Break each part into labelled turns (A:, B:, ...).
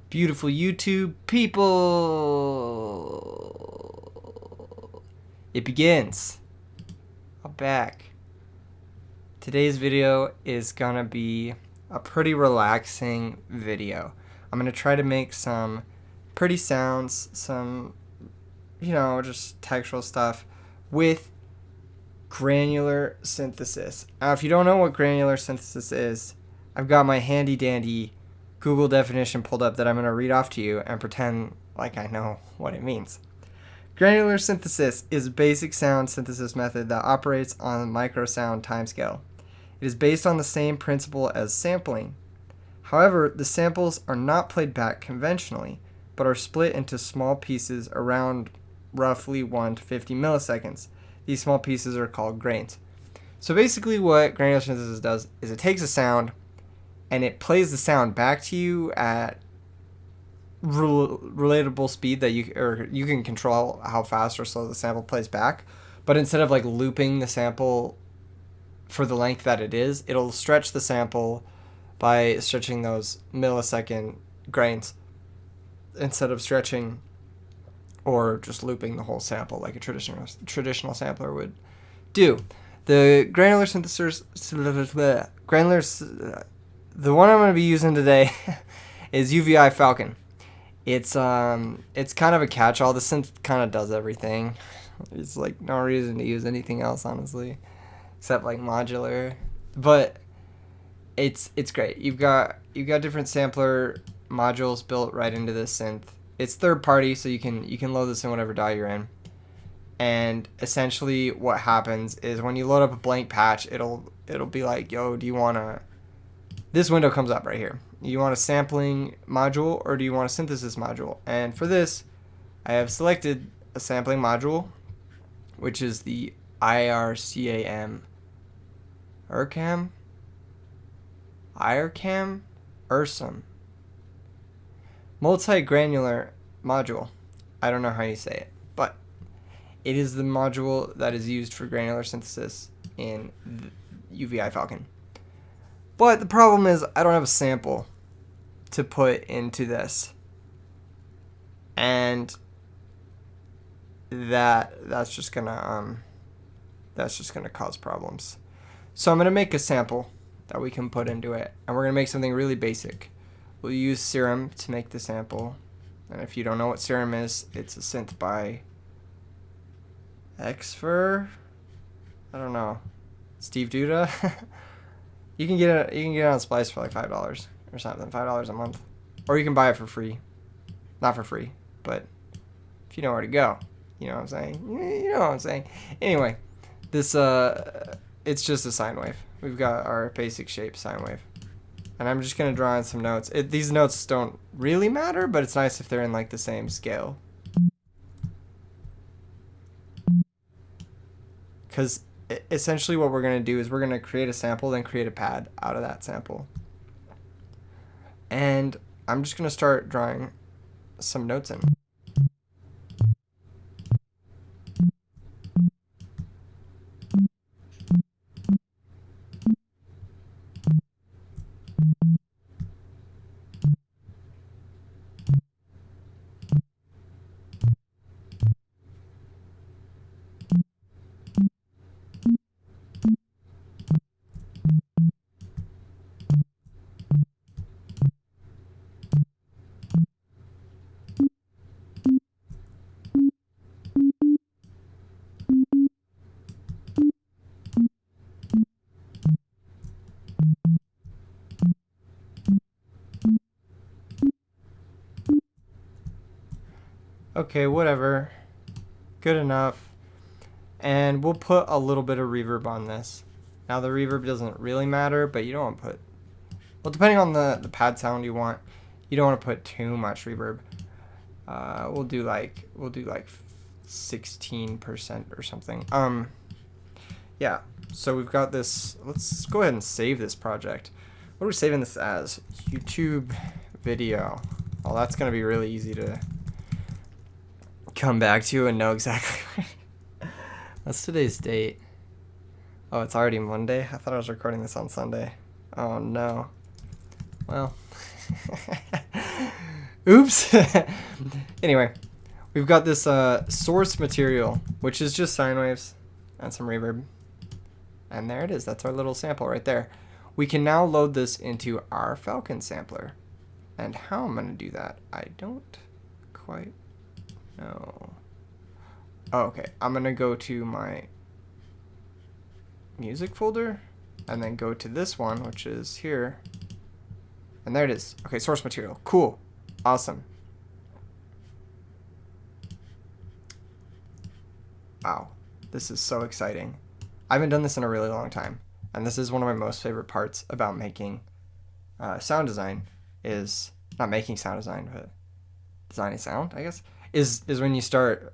A: Beautiful YouTube people. It begins. I'm back. Today's video is gonna be a pretty relaxing video. I'm gonna try to make some pretty sounds, some, just textual stuff with granular synthesis. Now, if you don't know what granular synthesis is, I've got my handy dandy Google definition pulled up that I'm going to read off to you and pretend like I know what it means. Granular synthesis is a basic sound synthesis method that operates on a microsound timescale. It is based on the same principle as sampling. However, the samples are not played back conventionally, but are split into small pieces around roughly 1 to 50 milliseconds. These small pieces are called grains. So basically what granular synthesis does is it takes a sound and it plays the sound back to you at relatable speed that you can control how fast or slow the sample plays back. But instead of like looping the sample for the length that it is, it'll stretch the sample by stretching those millisecond grains instead of stretching or just looping the whole sample like a traditional sampler would do. The granular synthesizers, the one I'm going to be using today is UVI Falcon. It's kind of a catch-all. The synth kind of does everything. There's like no reason to use anything else, honestly, except like modular. But it's great. You've got different sampler modules built right into this synth. It's third party, so you can load this in whatever DAW you're in. And essentially, what happens is when you load up a blank patch, it'll be like, yo, do you want to? This window comes up right here. You want a sampling module or do you want a synthesis module? And for this, I have selected a sampling module, which is the IRCAM IRCAM multi-granular module. I don't know how you say it, but it is the module that is used for granular synthesis in UVI Falcon. But the problem is I don't have a sample to put into this. And that's just gonna cause problems. So I'm gonna make a sample that we can put into it, and we're gonna make something really basic. We'll use Serum to make the sample. And if you don't know what Serum is, it's a synth by Xfer. I don't know. Steve Duda. You can get it on Splice for like $5 or something, $5 a month, or you can buy it for free. Not for free, but if you know where to go, you know what I'm saying. You know what I'm saying. Anyway, this it's just a sine wave. We've got our basic shape sine wave, and I'm just gonna draw in some notes. These notes don't really matter, but it's nice if they're in like the same scale, because essentially what we're going to do is we're going to create a sample, then create a pad out of that sample. And I'm just going to start drawing some notes in. Okay, whatever. Good enough. And we'll put a little bit of reverb on this. Now the reverb doesn't really matter, but you don't want to put, well, depending on the pad sound you want, you don't want to put too much reverb. We'll do like 16% or something. Yeah. So we've got this. Let's go ahead and save this project. What are we saving this as? YouTube video. Well, that's gonna be really easy to come back to and know exactly. What's today's date? Oh, it's already Monday? I thought I was recording this on Sunday. Oh no. Well. Oops. Anyway, we've got this source material, which is just sine waves and some reverb. And there it is. That's our little sample right there. We can now load this into our Falcon sampler. And how I'm going to do that, I don't quite know. Oh, okay. I'm going to go to my music folder and then go to this one, which is here. And there it is. Okay, source material. Cool. Awesome. Wow. This is so exciting. I haven't done this in a really long time. And this is one of my most favorite parts about making sound design, is not making sound design, but designing sound, I guess, is when you start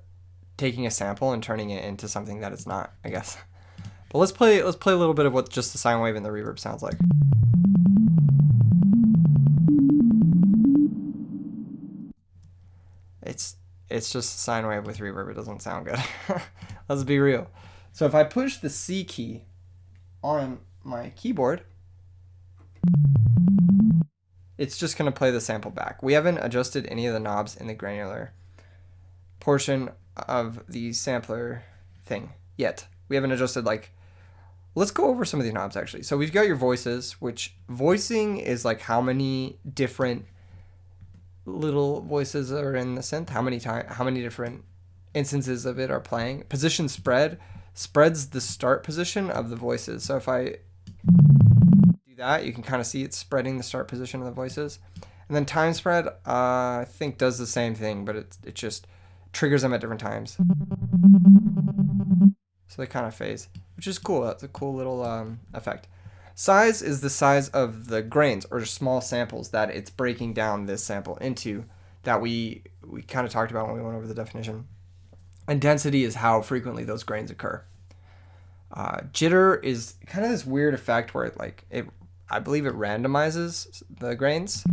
A: taking a sample and turning it into something that it's not, I guess. But let's play a little bit of what just the sine wave and the reverb sounds like. It's just a sine wave with reverb. It doesn't sound good. Let's be real. So if I push the C key on my keyboard, it's just going to play the sample back. We haven't adjusted any of the knobs in the granular portion of the sampler thing yet. We haven't adjusted, like, let's go over some of these knobs actually. So we've got your voices, which voicing is like how many different little voices are in the synth, how many different instances of it are playing. Position spread spreads the start position of the voices. So if I do that, you can kind of see it's spreading the start position of the voices. And then time spread, I think does the same thing, but it just triggers them at different times. So they kind of phase, which is cool. That's a cool little effect. Size is the size of the grains, or small samples that it's breaking down this sample into, that we kind of talked about when we went over the definition. And density is how frequently those grains occur. Jitter is kind of this weird effect where I believe it randomizes the grains.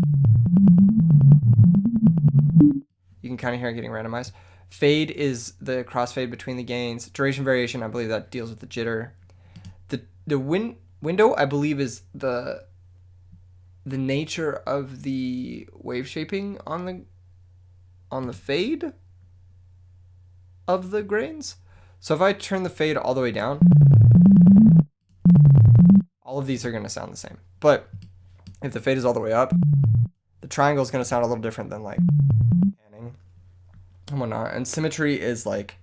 A: You can kind of hear it getting randomized. Fade is the crossfade between the gains. Duration variation, I believe that deals with the jitter. The window, I believe, is the nature of the wave shaping on the fade of the grains. So if I turn the fade all the way down, all of these are going to sound the same. But if the fade is all the way up, the triangle is going to sound a little different than like panning and whatnot. And symmetry is like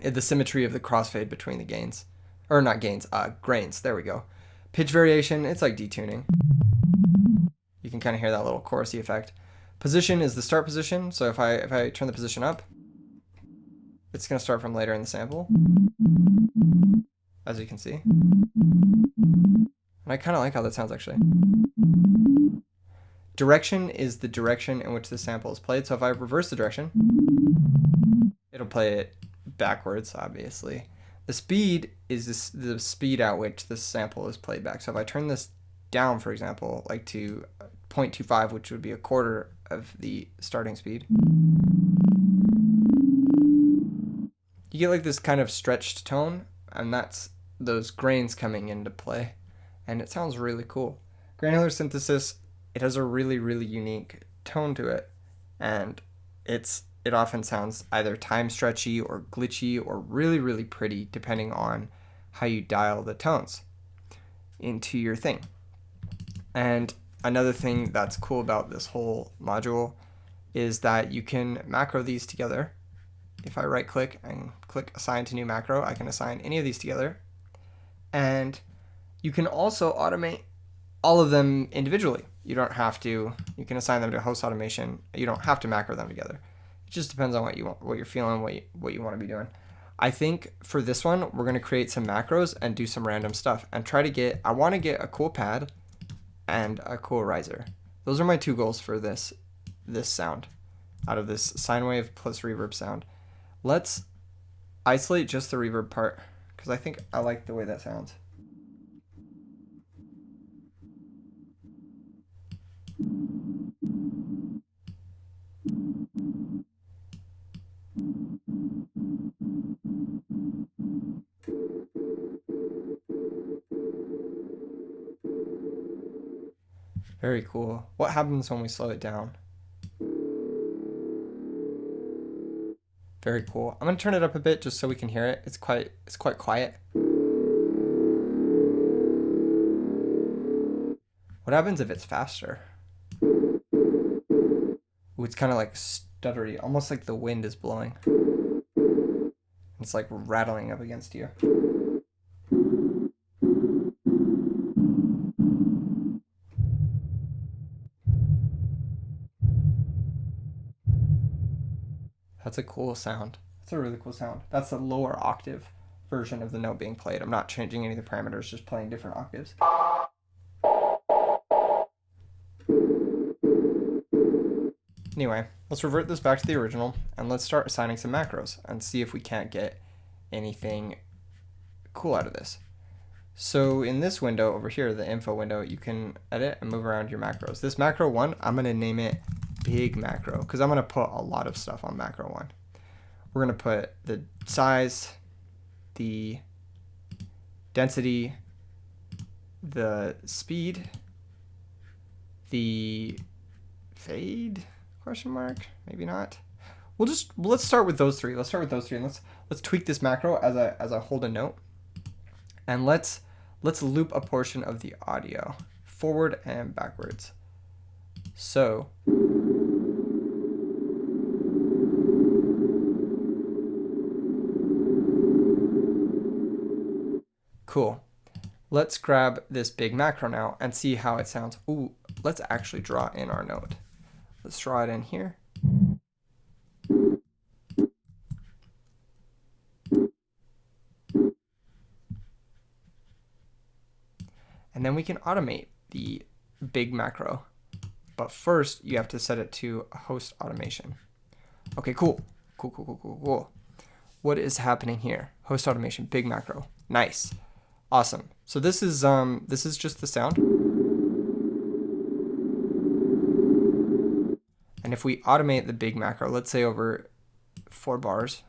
A: the symmetry of the crossfade between the gains. Or not gains, grains. There we go. Pitch variation, it's like detuning. You can kind of hear that little chorusy effect. Position is the start position. So if I turn the position up, it's going to start from later in the sample, as you can see. And I kind of like how that sounds, actually. Direction is the direction in which the sample is played. So if I reverse the direction, it'll play it backwards, obviously. The speed is the speed at which the sample is played back. So if I turn this down, for example, like to 0.25, which would be a quarter of the starting speed, you get like this kind of stretched tone, and that's those grains coming into play, and it sounds really cool. Granular synthesis, it has a really, really unique tone to it, and it often sounds either time stretchy or glitchy or really, really pretty, depending on how you dial the tones into your thing. And another thing that's cool about this whole module is that you can macro these together. If I right click and click assign to new macro, I can assign any of these together. And you can also automate all of them individually. You don't have to, you can assign them to host automation. You don't have to macro them together. It just depends on what you want, what you're feeling, what you want to be doing. I think for this one, we're going to create some macros and do some random stuff and try to get, I want to get a cool pad and a cool riser. Those are my two goals for this sound, out of this sine wave plus reverb sound. Let's isolate just the reverb part, because I think I like the way that sounds. Very cool. What happens when we slow it down? Very cool. I'm gonna turn it up a bit just so we can hear it. It's quite quiet. What happens if it's faster? Ooh, it's kind of like stuttery, almost like the wind is blowing. It's like rattling up against you. That's a cool sound. That's a really cool sound. That's the lower octave version of the note being played. I'm not changing any of the parameters, just playing different octaves. Anyway, let's revert this back to the original and let's start assigning some macros and see if we can't get anything cool out of this. So in this window over here, the info window, you can edit and move around your macros. This macro 1, I'm going to name it big macro because I'm going to put a lot of stuff on macro 1. We're going to put the size, the density, the speed, the fade, question mark, maybe not. Let's start with those three. Let's start with those three and let's tweak this macro as I hold a note. And let's loop a portion of the audio forward and backwards. So cool. Let's grab this big macro now and see how it sounds. Ooh, let's actually draw in our note. Let's draw it in here. And then we can automate the big macro. But first, you have to set it to host automation. Okay, cool. Cool. What is happening here? Host automation, big macro. Nice. Awesome. So this is just the sound. And if we automate the big macro, let's say over 4 bars,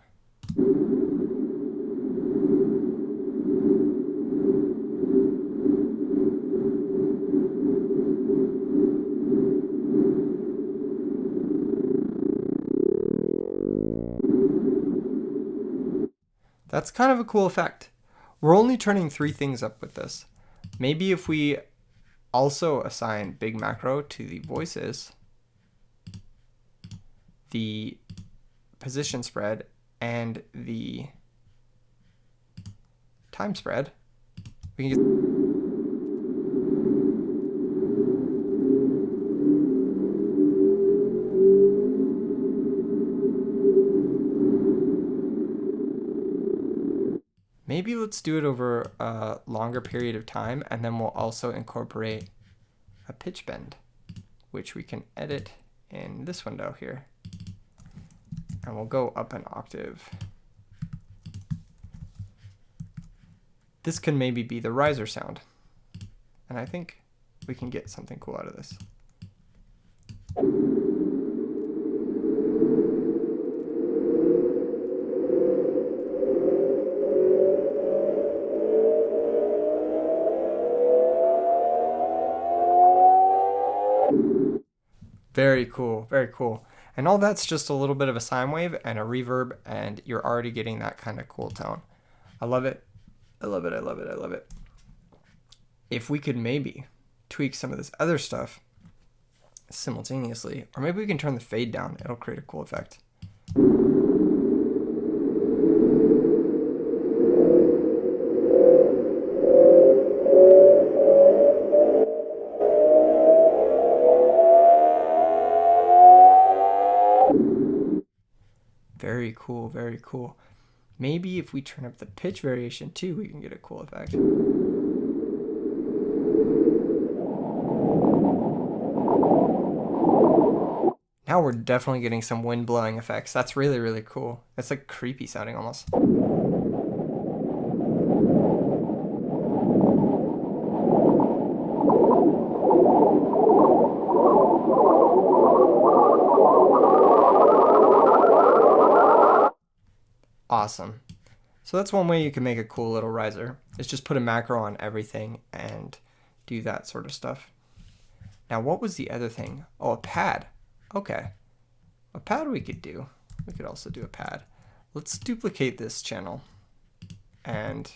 A: that's kind of a cool effect. We're only turning 3 things up with this. Maybe if we also assign big macro to the voices, the position spread, and the time spread, we can get maybe let's do it over a longer period of time, and then we'll also incorporate a pitch bend, which we can edit in this window here. And we'll go up an octave. This can maybe be the riser sound. And I think we can get something cool out of this. Very cool, very cool. And all that's just a little bit of a sine wave and a reverb, and you're already getting that kind of cool tone. I love it. I love it. If we could maybe tweak some of this other stuff simultaneously, or maybe we can turn the fade down, it'll create a cool effect. Very cool, very cool. Maybe if we turn up the pitch variation too, we can get a cool effect. Now we're definitely getting some wind blowing effects. That's really, really cool. It's like creepy sounding almost. Awesome. So that's one way you can make a cool little riser, is just put a macro on everything and do that sort of stuff. Now, what was the other thing? Oh, a pad. Okay. A pad we could do. We could also do a pad. let's duplicate this channel and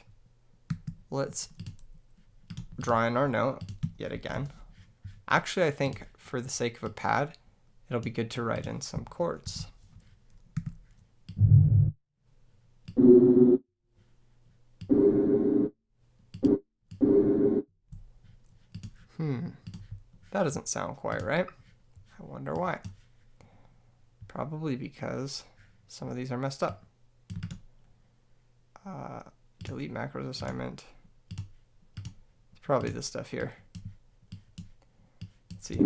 A: let's draw in our note yet again. Actually, I think for the sake of a pad, it'll be good to write in some chords. That doesn't sound quite right. I wonder why. Probably because some of these are messed up. Delete macros assignment. It's probably this stuff here. Let's see.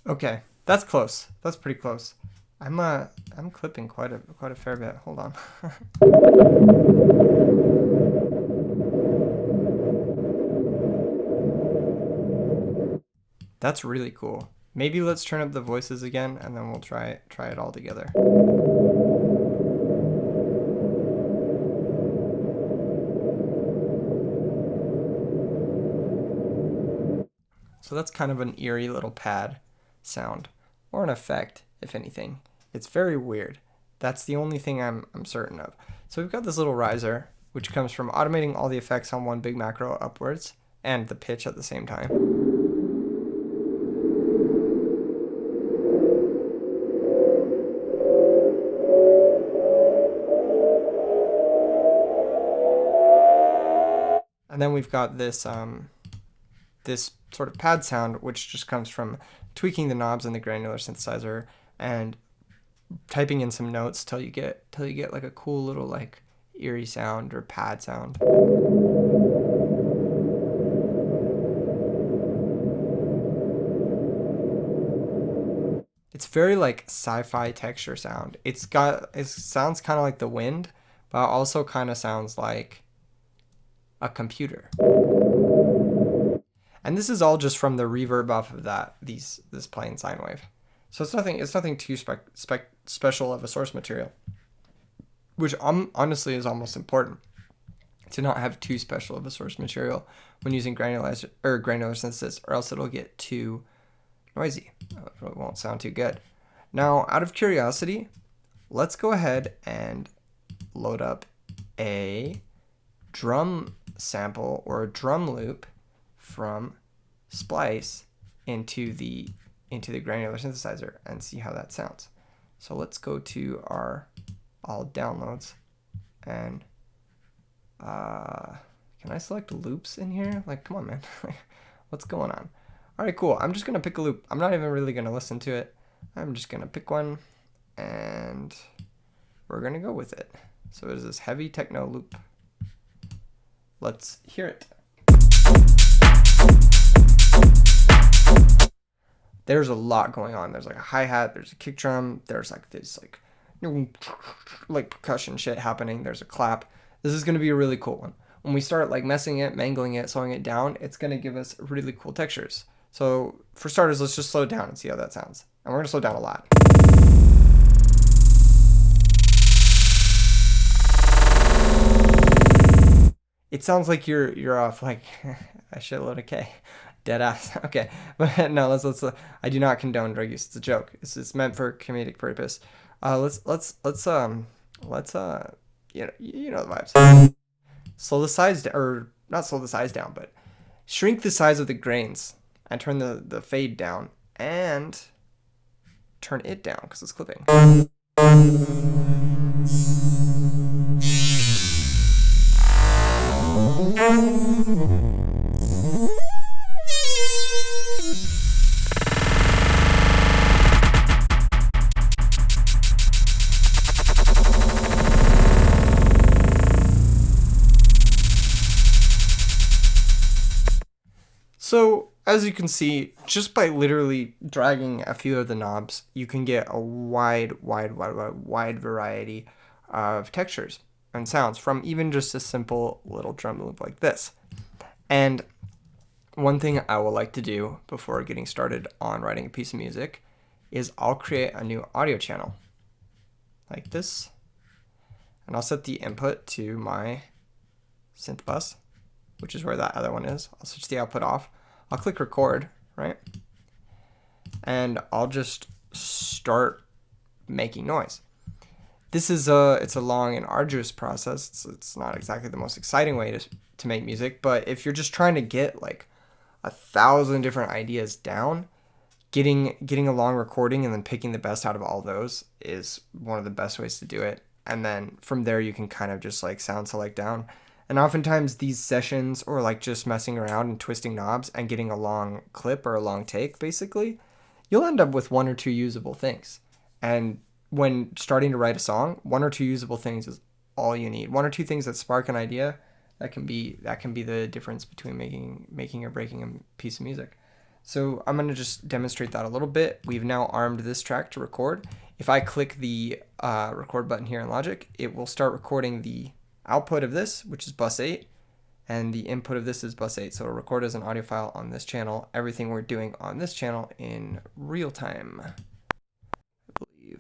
A: Okay, that's close. That's pretty close. I'm clipping quite a fair bit. Hold on. That's really cool. Maybe let's turn up the voices again and then we'll try it all together. So that's kind of an eerie little pad sound, or an effect, if anything. It's very weird. That's the only thing I'm certain of. So we've got this little riser, which comes from automating all the effects on one big macro upwards, and the pitch at the same time. And then we've got this this sort of pad sound, which just comes from tweaking the knobs in the granular synthesizer and typing in some notes till you get like a cool little like eerie sound or pad sound. It's very like sci-fi texture sound. It sounds kind of like the wind, but also kind of sounds like a computer. And this is all just from the reverb off of this plain sine wave. So it's nothing too special of a source material, which honestly is almost important to not have too special of a source material when using granular synthesis, or else it'll get too noisy. It won't sound too good. Now, out of curiosity, let's go ahead and load up a drum sample or a drum loop from Splice into the granular synthesizer and see how that sounds. So let's go to our all downloads and can I select loops in here? Like, come on, man. What's going on? All right, cool. I'm just gonna pick a loop. I'm not even really gonna listen to it. I'm just gonna pick one and we're gonna go with it. So it is this heavy techno loop. Let's hear it. there's a lot going on. There's like a hi-hat, there's a kick drum, there's like this like percussion shit happening, there's a clap. This is going to be a really cool one. When we start like messing it, mangling it, slowing it down, it's going to give us really cool textures. So for starters, let's just slow it down and see how that sounds. And we're going to slow down a lot. It sounds like you're off like a shitload of K. Dead ass. Okay. But no, let's I do not condone drug use. It's a joke. It's meant for comedic purpose. Let's you know the vibes. Slow the size down, or not slow the size down, but shrink the size of the grains and turn the fade down and turn it down because it's clipping. So as you can see, just by literally dragging a few of the knobs, you can get a wide variety of textures and sounds from even just a simple little drum loop like this. And one thing I will like to do before getting started on writing a piece of music is I'll create a new audio channel like this, and I'll set the input to my synth bus, which is where that other one is. I'll switch the output off. I'll click record, right? And I'll just start making noise. This is it's a long and arduous process. It's not exactly the most exciting way to make music, but if you're just trying to get like 1,000 different ideas down, getting a long recording and then picking the best out of all those is one of the best ways to do it. And then from there you can kind of just like sound select down. And oftentimes these sessions, or like just messing around and twisting knobs and getting a long clip or a long take, basically, you'll end up with 1 or 2 usable things. And when starting to write a song, 1 or 2 usable things is all you need. 1 or 2 things that spark an idea, that can be the difference between making or breaking a piece of music. So I'm going to just demonstrate that a little bit. We've now armed this track to record. If I click the record button here in Logic, it will start recording the output of this, which is bus 8, and the input of this is bus 8. So it'll record as an audio file on this channel, everything we're doing on this channel in real time, I believe.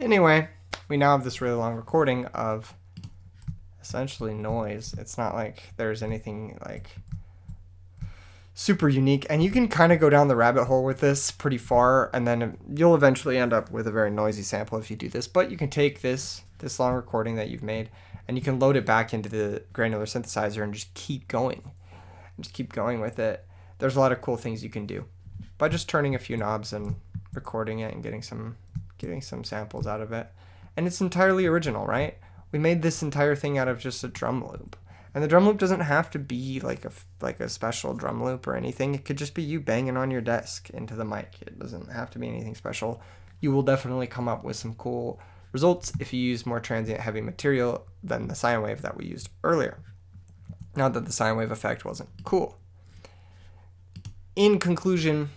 A: Anyway, we now have this really long recording of essentially noise. It's not like there's anything like super unique, and you can kind of go down the rabbit hole with this pretty far, and then you'll eventually end up with a very noisy sample if you do this. But you can take this long recording that you've made and you can load it back into the granular synthesizer and just keep going with it. There's a lot of cool things you can do by just turning a few knobs and recording it and getting some samples out of it. And it's entirely original, right? We made this entire thing out of just a drum loop. And the drum loop doesn't have to be like a special drum loop or anything. It could just be you banging on your desk into the mic. It doesn't have to be anything special. You will definitely come up with some cool results if you use more transient heavy material than the sine wave that we used earlier. Not that the sine wave effect wasn't cool. In conclusion,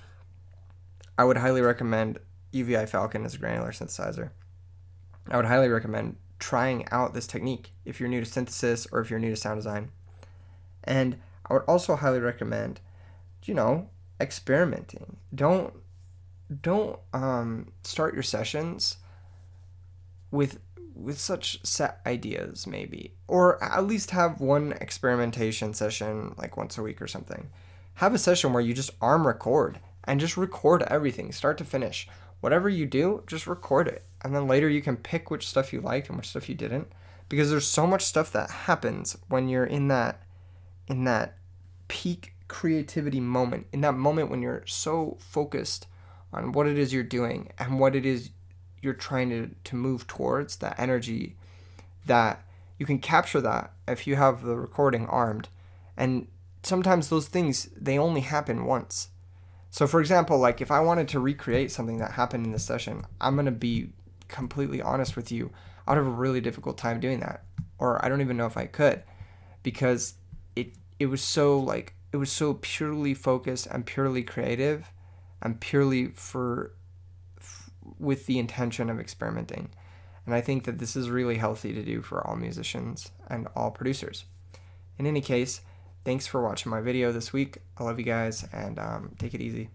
A: I would highly recommend UVI Falcon as a granular synthesizer. I would highly recommend trying out this technique if you're new to synthesis or if you're new to sound design. And I would also highly recommend, experimenting. Don't start your sessions with such set ideas, maybe, or at least have one experimentation session like once a week or something. Have a session where you just arm record and just record everything start to finish. Whatever you do, just record it, and then later you can pick which stuff you liked and which stuff you didn't, because there's so much stuff that happens when you're in that peak creativity moment, in that moment when you're so focused on what it is you're doing and what it is you're trying to move towards, that energy, that you can capture that if you have the recording armed. And sometimes those things, they only happen once. So for example, like if I wanted to recreate something that happened in this session, I'm going to be completely honest with you, I would have a really difficult time doing that. Or I don't even know if I could, because it was so purely focused and purely creative and purely with the intention of experimenting. And I think that this is really healthy to do for all musicians and all producers. In any case, thanks for watching my video this week. I love you guys, and take it easy.